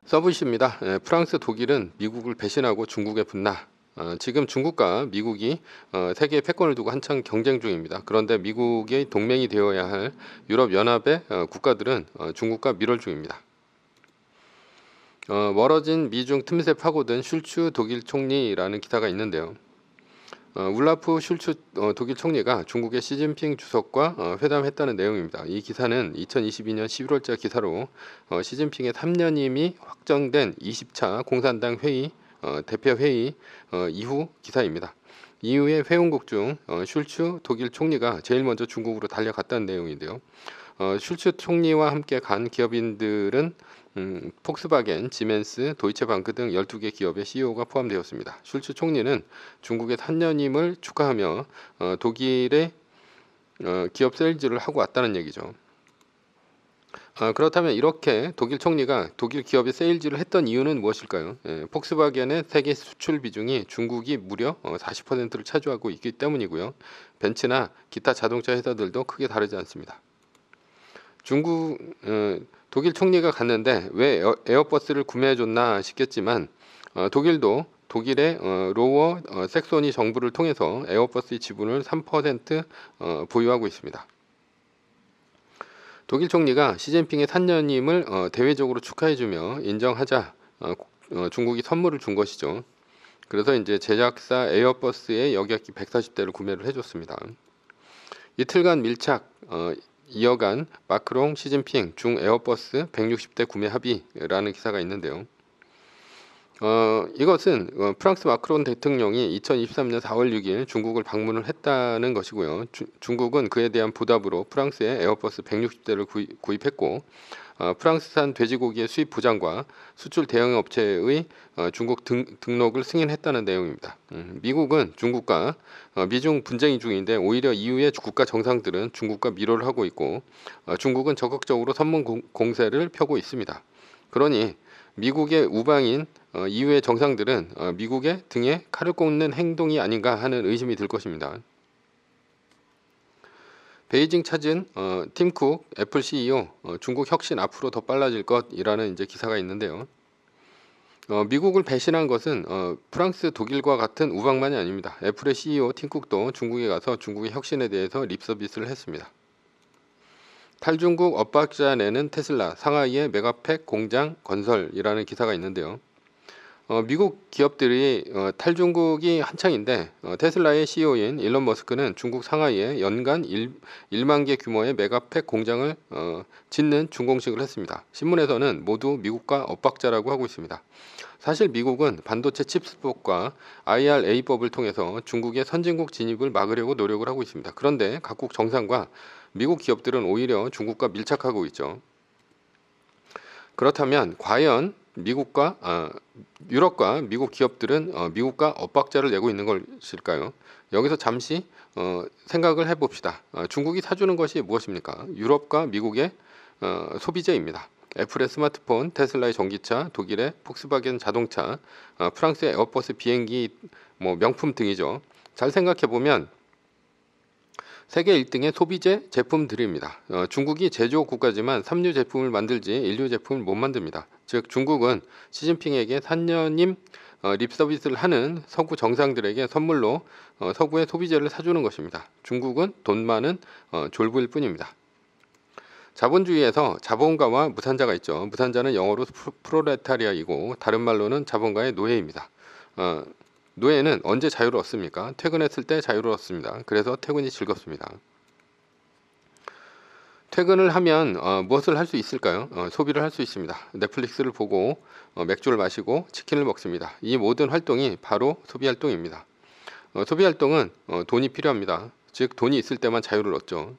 서브이슈입니다. 프랑스, 독일은 미국을 배신하고 중국에 붙나. 지금 중국과 미국이 세계 패권을 두고 한창 경쟁 중입니다. 그런데 미국의 동맹이 되어야 할 유럽연합의 국가들은 중국과 밀월 중입니다. 멀어진 미중 틈새 파고든 슐츠 독일 총리라는 기사가 있는데요. 울라프 슐츠 독일 총리가 중국의 시진핑 주석과 회담했다는 내용입니다. 이 기사는 2022년 11월자 기사로 시진핑의 3년임이 확정된 20차 공산당 회의 대표 회의 이후 기사입니다. 이후에 회원국 중 슐츠 독일 총리가 제일 먼저 중국으로 달려갔다는 내용인데요. 슐츠 총리와 함께 간 기업인들은 폭스바겐, 지멘스, 도이체방크 등 12개 기업의 CEO가 포함되었습니다. 슐츠 총리는 중국의 3년임을 축하하며 독일의 기업 세일즈를 하고 왔다는 얘기죠. 그렇다면 이렇게 독일 총리가 독일 기업의 세일즈를 했던 이유는 무엇일까요? 폭스바겐의 세계 수출 비중이 중국이 무려 40%를 차지하고 있기 때문이고요. 벤츠나 기타 자동차 회사들도 크게 다르지 않습니다. 독일 총리가 갔는데 왜 에어버스를 구매해줬나 싶겠지만 독일도 독일의 로어 색소니 정부를 통해서 에어버스의 지분을 3% 보유하고 있습니다. 독일 총리가 시진핑의 3년임을 대외적으로 축하해주며 인정하자 중국이 선물을 준 것이죠. 그래서 이제 제작사 에어버스의 여객기 140대를 구매를 해줬습니다. 이틀간 밀착 이어간 마크롱, 시진핑 중 에어버스 160대 구매 합의라는 기사가 있는데요. 이것은 프랑스 마크롱 대통령이 2023년 4월 6일 중국을 방문을 했다는 것이고요. 중국은 그에 대한 보답으로 프랑스에 에어버스 160대를 구입했고 프랑스산 돼지고기의 수입 보장과 수출 대응 업체의 중국 등록을 승인했다는 내용입니다. 미국은 중국과 미중 분쟁이 중인데 오히려 이후에 국가 정상들은 중국과 밀월을 하고 있고 중국은 적극적으로 선문 공세를 펴고 있습니다. 그러니 미국의 우방인 이후의 정상들은 미국의 등에 칼을 꽂는 행동이 아닌가 하는 의심이 들 것입니다. 베이징 찾은 팀 쿡 애플 CEO 중국 혁신 앞으로 더 빨라질 것이라는 이제 기사가 있는데요. 미국을 배신한 것은 프랑스, 독일과 같은 우방만이 아닙니다. 애플의 CEO 팀 쿡도 중국에 가서 중국의 혁신에 대해서 립서비스를 했습니다. 탈중국 엇박자 내는 테슬라 상하이의 메가팩 공장 건설이라는 기사가 있는데요. 미국 기업들이 탈중국이 한창인데 테슬라의 CEO인 일론 머스크는 중국 상하이에 연간 1만 개 규모의 메가팩 공장을 짓는 준공식을 했습니다. 신문에서는 모두 미국과 엇박자라고 하고 있습니다. 사실 미국은 반도체 칩스법과 IRA법을 통해서 중국의 선진국 진입을 막으려고 노력을 하고 있습니다. 그런데 각국 정상과 미국 기업들은 오히려 중국과 밀착하고 있죠. 그렇다면 과연 유럽과 미국 기업들은 미국과 엇박자를 내고 있는 것일까요? 여기서 잠시 생각을 해봅시다. 중국이 사주는 것이 무엇입니까? 유럽과 미국의 소비재입니다. 애플의 스마트폰, 테슬라의 전기차, 독일의 폭스바겐 자동차, 프랑스의 에어버스 비행기, 명품 등이죠. 잘 생각해보면 세계 1등의 소비재 제품들입니다. 중국이 제조업 국가지만 삼류 제품을 만들지 일류 제품을 못 만듭니다. 즉 중국은 시진핑에게 3년임 립서비스를 하는 서구 정상들에게 선물로 서구의 소비재를 사주는 것입니다. 중국은 돈 많은 졸부일 뿐입니다. 자본주의에서 자본가와 무산자가 있죠. 무산자는 영어로 프롤레타리아이고 다른 말로는 자본가의 노예입니다. 노예는 언제 자유를 얻습니까? 퇴근했을 때 자유를 얻습니다. 그래서 퇴근이 즐겁습니다. 퇴근을 하면 무엇을 할 수 있을까요? 소비를 할 수 있습니다. 넷플릭스를 보고 맥주를 마시고 치킨을 먹습니다. 이 모든 활동이 바로 소비 활동입니다. 소비 활동은 돈이 필요합니다. 즉 돈이 있을 때만 자유를 얻죠.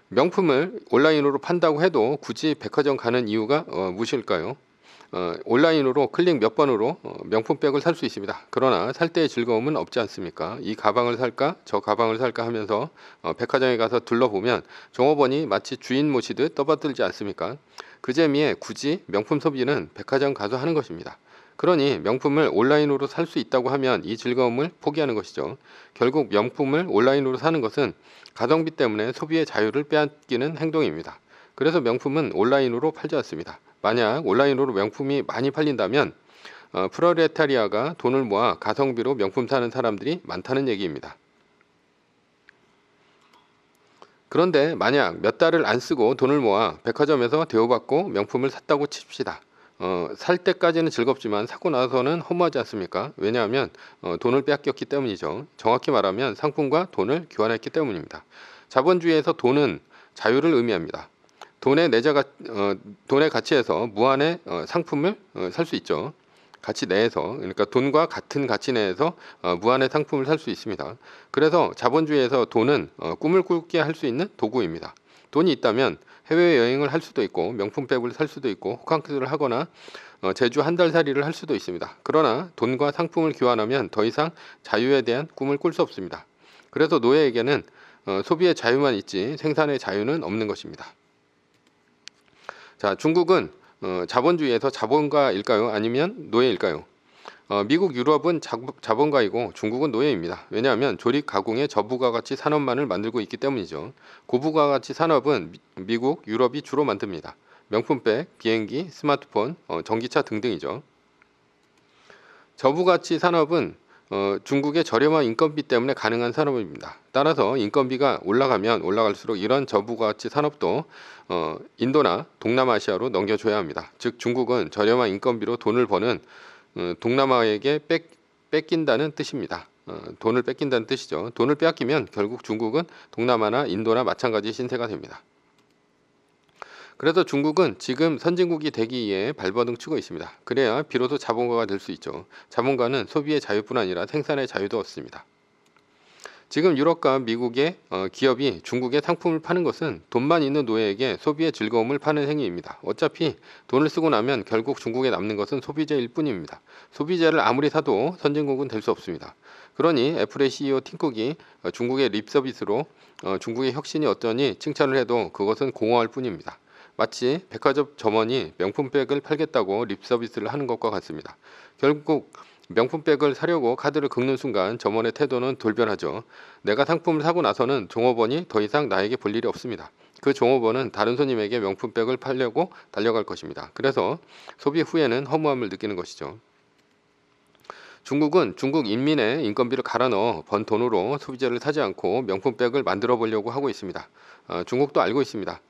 명품을 온라인으로 판다고 해도 굳이 백화점 가는 이유가 무엇일까요? 온라인으로 클릭 몇 번으로 명품백을 살 수 있습니다. 그러나 살 때의 즐거움은 없지 않습니까? 이 가방을 살까 저 가방을 살까 하면서 백화점에 가서 둘러보면 종업원이 마치 주인 모시듯 떠받들지 않습니까? 그 재미에 굳이 명품 소비는 백화점 가서 하는 것입니다. 그러니 명품을 온라인으로 살 수 있다고 하면 이 즐거움을 포기하는 것이죠. 결국 명품을 온라인으로 사는 것은 가성비 때문에 소비의 자유를 빼앗기는 행동입니다. 그래서 명품은 온라인으로 팔지 않습니다. 만약 온라인으로 명품이 많이 팔린다면 프롤레타리아가 돈을 모아 가성비로 명품 사는 사람들이 많다는 얘기입니다. 그런데 만약 몇 달을 안 쓰고 돈을 모아 백화점에서 대우받고 명품을 샀다고 칩시다. 살 때까지는 즐겁지만 사고 나서는 허무하지 않습니까? 왜냐하면 돈을 빼앗겼기 때문이죠. 정확히 말하면 상품과 돈을 교환했기 때문입니다. 자본주의에서 돈은 자유를 의미합니다. 돈의 가치에서 무한의 상품을 살 수 있죠. 가치 내에서, 그러니까 돈과 같은 가치 내에서 무한의 상품을 살 수 있습니다. 그래서 자본주의에서 돈은 꿈을 꾸게 할 수 있는 도구입니다. 돈이 있다면 해외여행을 할 수도 있고 명품백을 살 수도 있고 호캉스를 하거나 제주 한 달 살이를 할 수도 있습니다. 그러나 돈과 상품을 교환하면 더 이상 자유에 대한 꿈을 꿀 수 없습니다. 그래서 노예에게는 소비의 자유만 있지 생산의 자유는 없는 것입니다. 자, 중국은 자본주의에서 자본가일까요? 아니면 노예일까요? 미국, 유럽은 자본가이고 중국은 노예입니다. 왜냐하면 조립, 가공의 저부가가치 산업만을 만들고 있기 때문이죠. 고부가가치 산업은 미국, 유럽이 주로 만듭니다. 명품백, 비행기, 스마트폰, 전기차 등등이죠. 저부가치 산업은 중국의 저렴한 인건비 때문에 가능한 산업입니다. 따라서 인건비가 올라가면 올라갈수록 이런 저부가치 산업도 인도나 동남아시아로 넘겨줘야 합니다. 즉 중국은 저렴한 인건비로 돈을 버는 동남아에게 뺏긴다는 뜻입니다. 돈을 뺏긴다는 뜻이죠. 돈을 빼앗기면 결국 중국은 동남아나 인도나 마찬가지 신세가 됩니다. 그래서 중국은 지금 선진국이 되기 위해 발버둥 치고 있습니다. 그래야 비로소 자본가가 될 수 있죠. 자본가는 소비의 자유뿐 아니라 생산의 자유도 얻습니다. 지금 유럽과 미국의 기업이 중국에 상품을 파는 것은 돈만 있는 노예에게 소비의 즐거움을 파는 행위입니다. 어차피 돈을 쓰고 나면 결국 중국에 남는 것은 소비재일 뿐입니다. 소비재를 아무리 사도 선진국은 될 수 없습니다. 그러니 애플의 CEO 팀 쿡이 중국의 립서비스로 중국의 혁신이 어떠니 칭찬을 해도 그것은 공허할 뿐입니다. 마치 백화점 점원이 명품백을 팔겠다고 립서비스를 하는 것과 같습니다. 결국 명품백을 사려고 카드를 긁는 순간 점원의 태도는 돌변하죠. 내가 상품을 사고 나서는 종업원이 더 이상 나에게 볼 일이 없습니다. 그 종업원은 다른 손님에게 명품백을 팔려고 달려갈 것입니다. 그래서 소비 후에는 허무함을 느끼는 것이죠. 중국은 중국 인민의 인건비를 갈아 넣어 번 돈으로 소비재를 사지 않고 명품백을 만들어 보려고 하고 있습니다. 중국도 알고 있습니다.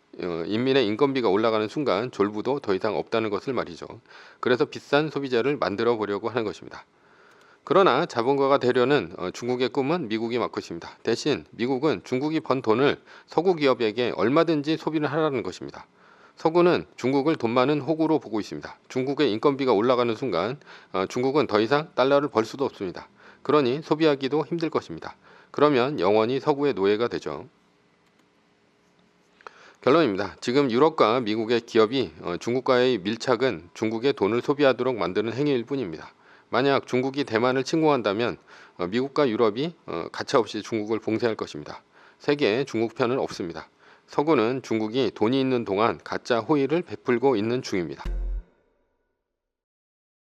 인민의 인건비가 올라가는 순간 졸부도 더 이상 없다는 것을 말이죠. 그래서 비싼 소비재를 만들어 보려고 하는 것입니다. 그러나 자본가가 되려는 중국의 꿈은 미국이 맡것입니다. 대신 미국은 중국이 번 돈을 서구 기업에게 얼마든지 소비를 하라는 것입니다. 서구는 중국을 돈 많은 호구로 보고 있습니다. 중국의 인건비가 올라가는 순간 중국은 더 이상 달러를 벌 수도 없습니다. 그러니 소비하기도 힘들 것입니다. 그러면 영원히 서구의 노예가 되죠. 결론입니다. 지금 유럽과 미국의 기업이 중국과의 밀착은 중국의 돈을 소비하도록 만드는 행위일 뿐입니다. 만약 중국이 대만을 침공한다면 미국과 유럽이 가차없이 중국을 봉쇄할 것입니다. 세계에 중국 편은 없습니다. 서구는 중국이 돈이 있는 동안 가짜 호의를 베풀고 있는 중입니다.